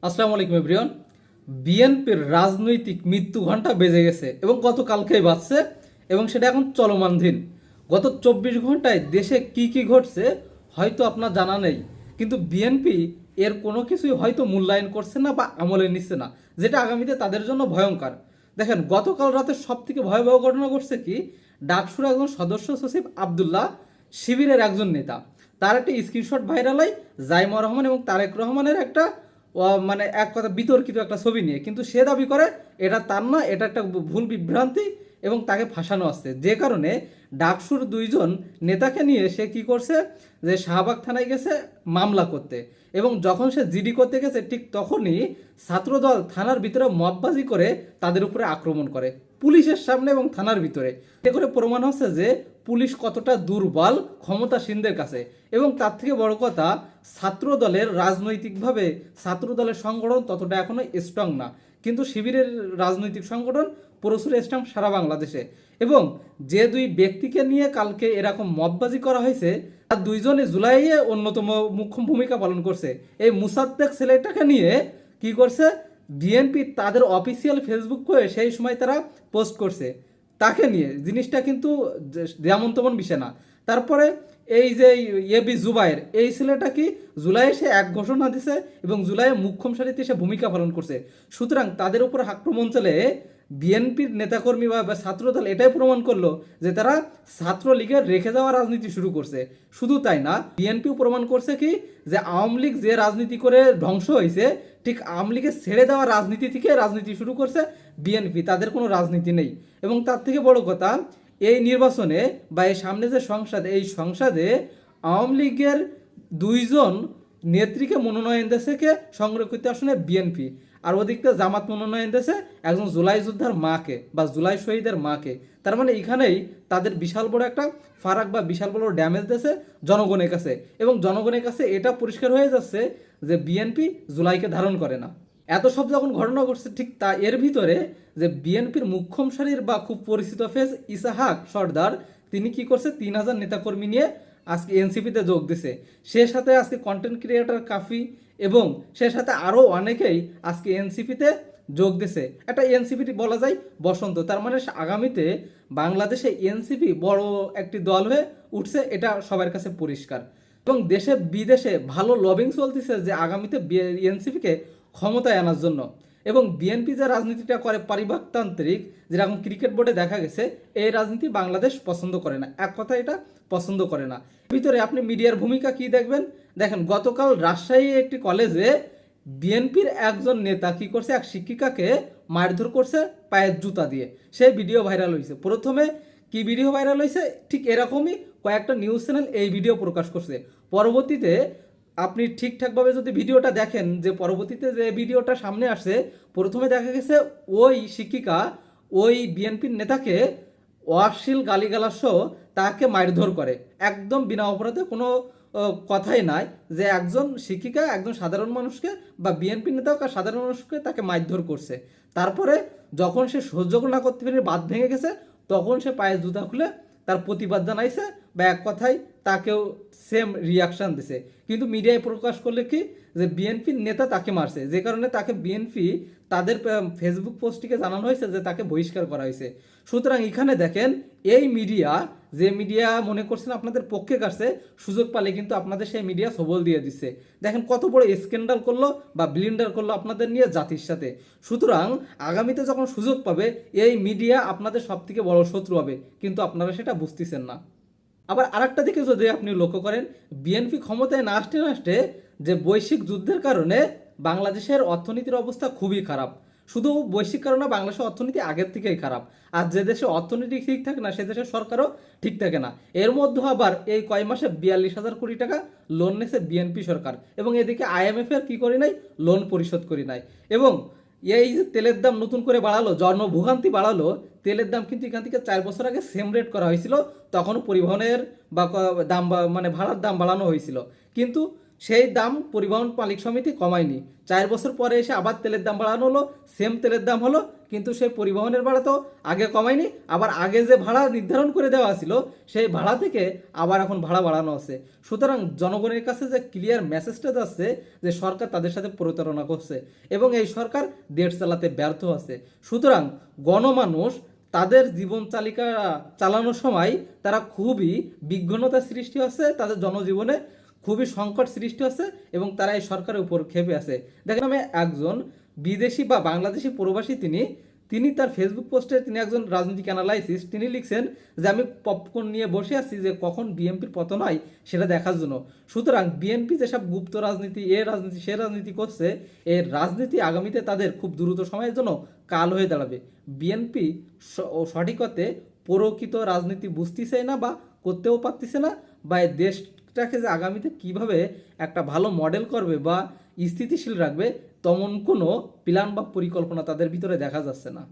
আসসালামু আলাইকুম এভরিওয়ান। বিএনপির রাজনৈতিক মৃত্যু ঘণ্টা বেজে গেছে এবং গতকালকেই বাজছে এবং সেটা এখন চলমানধীন। গত 24 ঘন্টায় দেশে কি কি ঘটছে হয়তো আপনার জানা নেই, কিন্তু বিএনপি এর কোনো কিছুই হয়তো মূল্যায়ন করছে না বা আমলে নিচ্ছে না, যেটা আগামীতে তাদের জন্য ভয়ঙ্কর। দেখেন, গতকাল রাতে সব থেকে ভয়াবহ ঘটনা ঘটছে কি, ডাকসুর একজন সদস্য সচিব আবদুল্লাহ, শিবিরের একজন নেতা, তার একটা স্ক্রিনশট ভাইরাল হয় জাইমা রহমান এবং তারেক রহমানের একটা মানে এক কথা বিতর্কিত একটা ছবি নিয়ে, কিন্তু সে দাবি করে এটা তার না, এটা একটা ভুল বিভ্রান্তি এবং তাকে ফাঁসানো আসছে। যে কারণে ডাকসুর দুইজন নেতাকে নিয়ে সে কি করছে, যে শাহবাগ থানায় গেছে মামলা করতে, এবং যখন সে জিডি করতে গেছে ঠিক তখনই ছাত্রদল থানার ভিতরে মববাজি করে তাদের উপরে আক্রমণ করে পুলিশের সামনে এবং থানার ভিতরে। এতে করে প্রমাণ হচ্ছে যে পুলিশ কতটা দুর্বল ক্ষমতাসীনদের কাছে। এবং তার থেকে বড় কথা, ছাত্র দলের রাজনৈতিকভাবে ছাত্র দলের সংগঠন ততটা এখনো স্ট্রং না, কিন্তু শিবিরের রাজনৈতিক সংগঠন প্রচুর স্ট্রং সারা বাংলাদেশে। এবং যে দুই ব্যক্তিকে নিয়ে কালকে এরকম মববাজি করা হয়েছে, আর দুইজনে জুলাইয়ে অন্যতম মুখ্য ভূমিকা পালন করছে। এই মুসাদ্দেক ছেলেটাকে নিয়ে কি করছে, বিএনপি তাদের অফিসিয়াল ফেসবুক করে সেই সময় তারা পোস্ট করছে তাকে নিয়ে। জিনিসটা কিন্তু যেমন তেমন বিষয় না। তারপরে এই যে এবি জুবাইর, এই ছেলেটা কি জুলাইয়ে সে এক ঘোষণা দিছে এবং জুলাইয়ে মুখ্যম সারিতে সে ভূমিকা পালন করছে। সুতরাং তাদের উপর আক্রমণ চলে বিএনপির নেতাকর্মী বা ছাত্রদল এটাই প্রমাণ করলো যে তারা ছাত্রলীগের রেখে যাওয়া রাজনীতি শুরু করছে। শুধু তাই না, বিএনপিও প্রমাণ করছে কি যে আওয়ামী লীগ যে রাজনীতি করে ধ্বংস হয়েছে, ঠিক আওয়ামী লীগের ছেড়ে দেওয়া রাজনীতি থেকে রাজনীতি শুরু করছে বিএনপি। তাদের কোনো রাজনীতি নেই। এবং তার থেকে বড় কথা, এই নির্বাচনে বা এই সামনে যে সংসদ, এই সংসদে আওয়ামী লীগের দুইজন নেত্রীকে মনোনয়ন দিয়েছে কে সংরক্ষিত আসনে বিএনপি, আর ওদিকটা জামাত মনোনয়ন দিয়েছে একজন জুলাই যোদ্ধার মাকে বা জুলাই শহীদের মাকে। তার মানে এখানেই তাদের বিশাল বড় একটা ফারাক বা বিশাল বড় ড্যামেজ দিয়েছে জনগণের কাছে। এবং জনগণের কাছে এটা পরিষ্কার হয়ে যাচ্ছে যে বিএনপি জুলাইকে ধারণ করে না। এত সব যখন ঘটনা ঘটছে, ঠিক তা এর ভিতরে যে বিএনপির মুখ্যম সারির বা খুব পরিচিত ফেস ইসাহাক সর্দার, তিনি কি করছে, 3,000 নেতাকর্মী নিয়ে আজকে এনসিপিতে যোগ দিছে। সে সাথে আজকে কন্টেন্ট ক্রিয়েটর কাফি এবং সে সাথে আরও অনেকেই আজকে এনসিপিতে যোগ দিছে। একটা এনসিপি বলা যায় বসন্ত। তার মানে আগামীতে বাংলাদেশে এনসিপি বড় একটি দল হয়ে উঠছে, এটা সবার কাছে পরিষ্কার। এবং দেশে বিদেশে ভালো লবিং চলতেছে যে আগামীতে এনসিপিকে ক্ষমতায় আনার জন্য। এবং বিএনপি যে রাজনীতিটা করে পারিবারতান্ত্রিক, যেরকম ক্রিকেট বোর্ডে দেখা গেছে, এই রাজনীতি বাংলাদেশ পছন্দ করে না। এক কথা, এটা পছন্দ করে না। ভিতরে আপনি মিডিয়ার ভূমিকা কি দেখবেন, দেখেন গতকাল রাজশাহী একটি কলেজে বিএনপির একজন নেতা কি করছে, এক শিক্ষিকাকে মারধর করছে পায়ের জুতা দিয়ে। সেই ভিডিও ভাইরাল হয়েছে। প্রথমে কি ভিডিও ভাইরাল হয়েছে, ঠিক এরকমই কয়েকটা নিউজ চ্যানেল এই ভিডিও প্রকাশ করছে। পরবর্তীতে আপনি ঠিকঠাকভাবে যদি ভিডিওটা দেখেন, যে পরবর্তীতে যে ভিডিওটা সামনে আসছে, প্রথমে দেখা গেছে ওই শিক্ষিকা ওই বিএনপির নেতাকে অশ্লীল গালিগালাজ সহ তাকে মারধর করে, একদম বিনা অপরাধে। কোনো কথাই নাই যে একজন শিক্ষিকা একজন সাধারণ মানুষকে বা বিএনপি নেতা সাধারণ মানুষকে তাকে মারধর করছে। তারপরে যখন সে সহ্য না করতে পেরে বাদ ভেঙে গেছে, তখন সে পায়ের জুতা খুলে তার প্রতিবাদ জানাইছে, বা এক কথায় তাকেও সেম রিয়াকশান দিছে। কিন্তু মিডিয়ায় প্রকাশ করলে কি, যে বিএনপির নেতা তাকে মারছে, যে কারণে তাকে বিএনপি তাদের ফেসবুক পোস্টটিকে জানানো হয়েছে যে তাকে বহিষ্কার করা হয়েছে। সুতরাং এখানে দেখেন, এই মিডিয়া, যে মিডিয়া মনে করছেন আপনাদের পক্ষে কাটছে, সুযোগ পালে কিন্তু আপনাদের সেই মিডিয়া সবল দিয়ে দিচ্ছে। দেখেন কত বড় স্ক্যান্ডাল করলো বা ব্লিন্ডার করলো আপনাদের নিয়ে জাতির সাথে। সুতরাং আগামীতে যখন সুযোগ পাবে, এই মিডিয়া আপনাদের সব থেকে বড় শত্রু হবে, কিন্তু আপনারা সেটা বুঝতেছেন না। আবার আরেকটা দিকে যদি আপনি লক্ষ্য করেন, বিএনপি ক্ষমতায় না আসতে না আসতে যে বৈশ্বিক যুদ্ধের কারণে বাংলাদেশের অর্থনীতির অবস্থা খুবই খারাপ। শুধু বৈশ্বিক কারণে বাংলাদেশের অর্থনীতি আগের থেকেই খারাপ। আর যে দেশে অর্থনীতি ঠিক থাকে না, সে দেশের সরকারও ঠিক থাকে না। এর মধ্যে আবার এই কয় মাসে 42,000 কোটি টাকা লোন নিয়েছে বিএনপি সরকার, এবং এদিকে আইএমএফ এর কি করি নাই, লোন পরিশোধ করি নাই। এবং এই যে তেলের দাম নতুন করে বাড়ালো, জনভোগান্তি বাড়ালো। তেলের দাম কিন্তু এখান থেকে 4 বছর আগে সেম রেট করা হয়েছিল, তখনও পরিবহনের বা দাম মানে ভাড়ার দাম বাড়ানো হয়েছিল, কিন্তু সেই দাম পরিবহন মালিক সমিতি কমায়নি। 4 বছর পরে এসে আবার তেলের দাম বাড়ানো হলো, সেম তেলের দাম হলো, কিন্তু সেই পরিবহনের ভাড়া তো আগে কমায়নি, আবার আগে যে ভাড়া নির্ধারণ করে দেওয়া ছিল সেই ভাড়া থেকে আবার এখন ভাড়া বাড়ানো আছে। সুতরাং জনগণের কাছে যে ক্লিয়ার মেসেজটা যাচ্ছে যে সরকার তাদের সাথে প্রতারণা করছে এবং এই সরকার দেশ চালাতে ব্যর্থ আছে। সুতরাং গণমানুষ তাদের জীবন চালিকা চালানোর সময় তারা খুবই বিঘ্নতা সৃষ্টি হচ্ছে, তাদের জনজীবনে খুবই সংকট সৃষ্টি হচ্ছে এবং তারা এই সরকারের উপর ক্ষেপে আছে। দেখেন, আমি একজন বিদেশি বা বাংলাদেশি প্রবাসী, তিনি তার ফেসবুক পোস্টে, তিনি একজন রাজনৈতিক অ্যানালাইসিস্ট, তিনি লিখছেন যে আমি পপকর্ন নিয়ে বসে আছি যে কখন বিএনপির পতন হয় সেটা দেখার জন্য। সুতরাং বিএনপি যেসব গুপ্ত রাজনীতি, এ রাজনীতি সে রাজনীতি করছে, এই রাজনীতি আগামীতে তাদের খুব দ্রুত সময়ের জন্য কাল হয়ে দাঁড়াবে। বিএনপি সঠিক অর্থে প্রকৃত রাজনীতি বুঝতেছে না বা করতেও পারতেছে না, বা এই দেশটাকে যে আগামীতে কিভাবে একটা ভালো মডেল করবে বা স্থিতিশীল রাখবে তেমন কোনো প্ল্যান বা পরিকল্পনা তাদের ভিতরে দেখা যাচ্ছে না।